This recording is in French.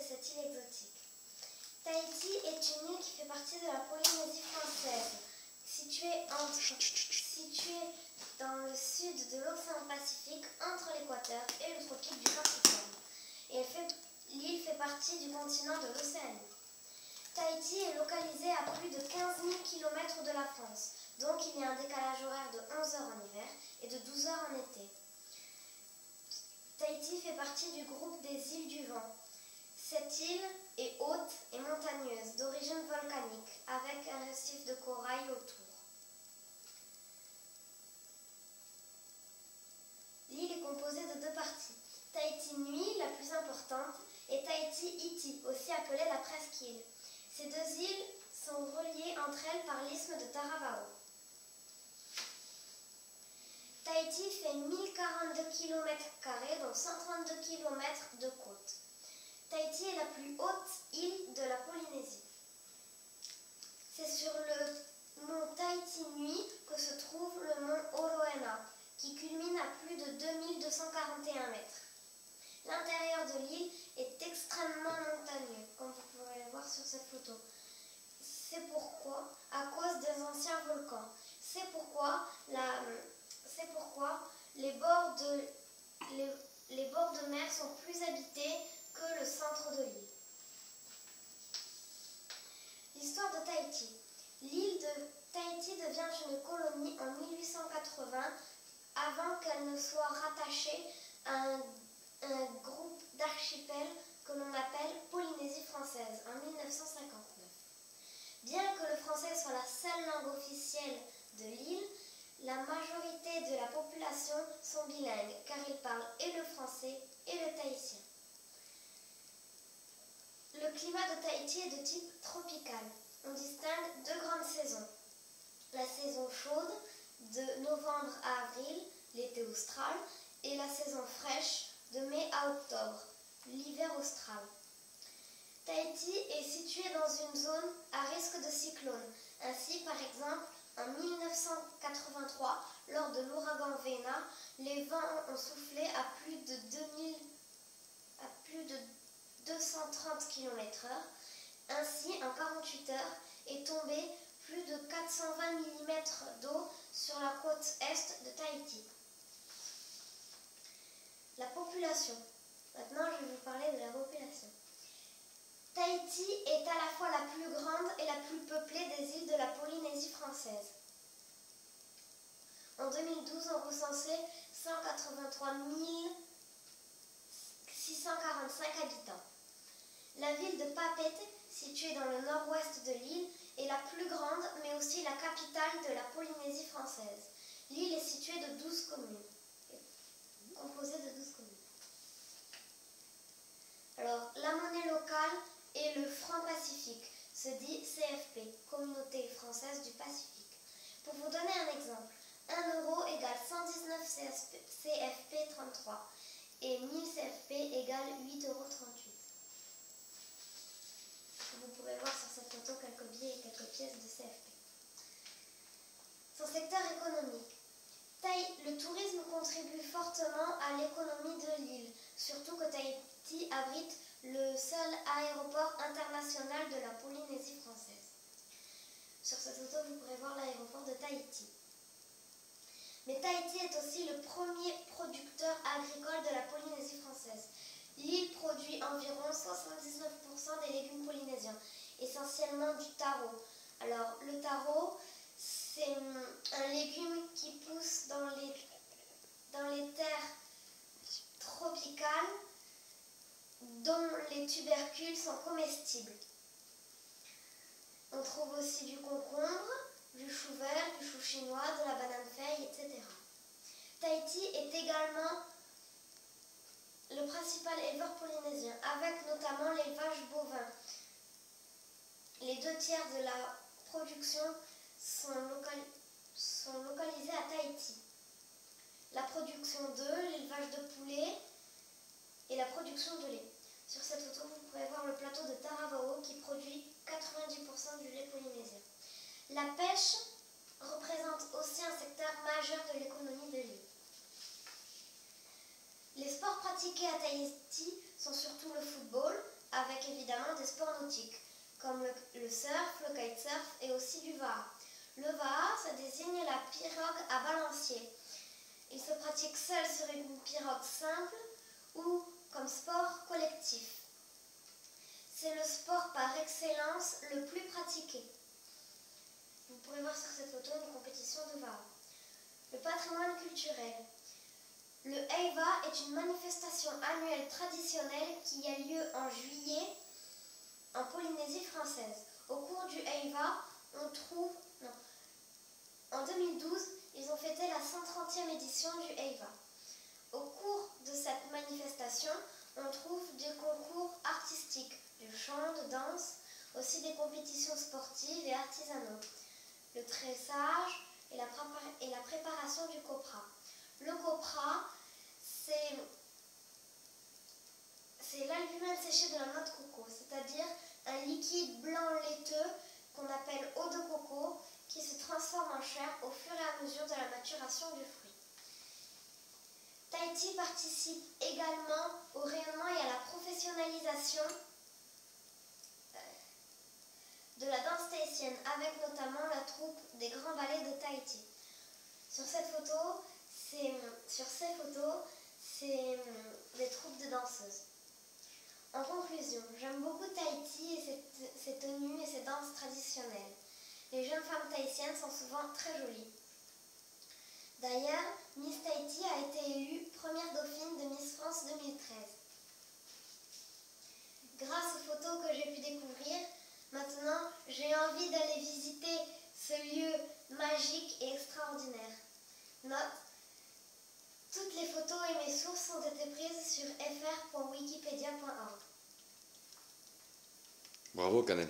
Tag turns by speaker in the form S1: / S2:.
S1: cette île exotique. Tahiti est une île qui fait partie de la Polynésie française, située dans le sud de l'océan Pacifique, entre l'équateur et le tropique du Capricorne. Et l'île fait partie du continent de l'Océanie. Tahiti est localisée à plus de 15 000 km de la France, donc il y a un décalage horaire de 11 heures en hiver et de 12 heures en été. Tahiti fait partie du groupe des îles du Vent. Cette île est haute et montagneuse, d'origine volcanique, avec un récif de corail autour. L'île est composée de deux parties. Tahiti Nui, la plus importante, et Tahiti Iti, aussi appelée la presqu'île. Ces deux îles sont reliées entre elles par l'isthme de Taravao. Tahiti fait 1042 km², dont 132 km de côte. Tahiti est la plus haute île de la Polynésie. C'est sur le mont Tahiti Nui que se trouve le mont Oloena, qui culmine à plus de 2241 mètres. L'intérieur de l'île est extrêmement montagneux, comme vous pouvez le voir sur cette photo. C'est pourquoi, à cause des anciens volcans, c'est pourquoi les bords de mer sont plus habités que le centre de l'île. L'histoire de Tahiti. L'île de Tahiti devient une colonie en 1880, avant qu'elle ne soit rattachée à un groupe d'archipels que l'on appelle Polynésie française en 1959. Bien que le français soit la seule langue officielle de l'île, la majorité de la population sont bilingues, car ils parlent et le français et le tahitien. Le climat de Tahiti est de type tropical. On distingue deux grandes saisons. La saison chaude, de novembre à avril, l'été austral, et la saison fraîche, de mai à octobre, l'hiver austral. Tahiti est situé dans une zone à risque de cyclone. Ainsi, par exemple, en 1983, lors de l'ouragan Vena, les vents ont soufflé à plus de 230 km/h. Ainsi, en 48 heures, est tombé plus de 420 mm d'eau sur la côte est de Tahiti. La population. Maintenant, je vais vous parler de la population. Tahiti est à la fois la plus grande et la plus peuplée des îles de la Polynésie française. En 2012, on recensait 183 645 habitants. La ville de Papeete, située dans le nord-ouest de l'île, est la plus grande, mais aussi la capitale de la Polynésie française. L'île est située de 12 communes, composée de 12 communes. Alors, la monnaie locale est le franc pacifique, se dit CFP, Communauté française du Pacifique. Pour vous donner un exemple, 1 euro égale 119 CFP 33 et 1000 CFP égale 8,38 €. Vous pourrez voir sur cette photo quelques billets et quelques pièces de CFP. Son secteur économique. Le tourisme contribue fortement à l'économie de l'île, surtout que Tahiti abrite le seul aéroport international de la Polynésie française. Sur cette photo, vous pourrez voir l'aéroport de Tahiti. Mais Tahiti est aussi le premier producteur agricole de la Polynésie française. L'île produit environ 79% des légumes polynésiens, essentiellement du taro. Alors, le taro, c'est un légume qui pousse dans les terres tropicales dont les tubercules sont comestibles. On trouve aussi du concombre, du chou vert, du chou chinois, de la banane feuille, etc. Tahiti est également le principal éleveur polynésien, avec notamment l'élevage bovin. Les 2/3 de la production sont localisés à Tahiti. La production d'œufs, l'élevage de poulets et la production de lait. Sur cette photo, vous pourrez voir le plateau de Taravao qui produit 90% du lait polynésien. La pêche représente aussi un secteur majeur de l'économie de l'île. Les sports pratiqués à Tahiti sont surtout le football, avec évidemment des sports nautiques, comme le surf, le kitesurf et aussi du vaha. Le vaha, ça désigne la pirogue à balancier. Il se pratique seul sur une pirogue simple ou comme sport collectif. C'est le sport par excellence le plus pratiqué. Vous pourrez voir sur cette photo une compétition de vaha. Le patrimoine culturel. Le Heiva est une manifestation annuelle traditionnelle qui a lieu en juillet en Polynésie française. Au cours du Heiva, en 2012, ils ont fêté la 130e édition du Heiva. Au cours de cette manifestation, on trouve des concours artistiques, du chant, de danse, aussi des compétitions sportives et artisanaux, le tressage et la préparation du copra. Le copra, c'est l'albumène séché de la noix de coco, c'est-à-dire un liquide blanc laiteux qu'on appelle eau de coco qui se transforme en chair au fur et à mesure de la maturation du fruit. Tahiti participe également au rayonnement et à la professionnalisation de la danse tahitienne, avec notamment la troupe des Grands Ballets de Tahiti. Sur ces photos, c'est des troupes de danseuses. En conclusion, j'aime beaucoup Tahiti et ses tenues et ses danses traditionnelles. Les jeunes femmes tahitiennes sont souvent très jolies. D'ailleurs, Miss Tahiti a été élue première dauphine de Miss France 2013. Grâce aux photos que j'ai pu découvrir, maintenant j'ai envie d'aller visiter ce lieu magique et extraordinaire. Note, toutes les photos et mes sources ont été prises sur fr.wikipedia.org.
S2: Bravo, Kanen.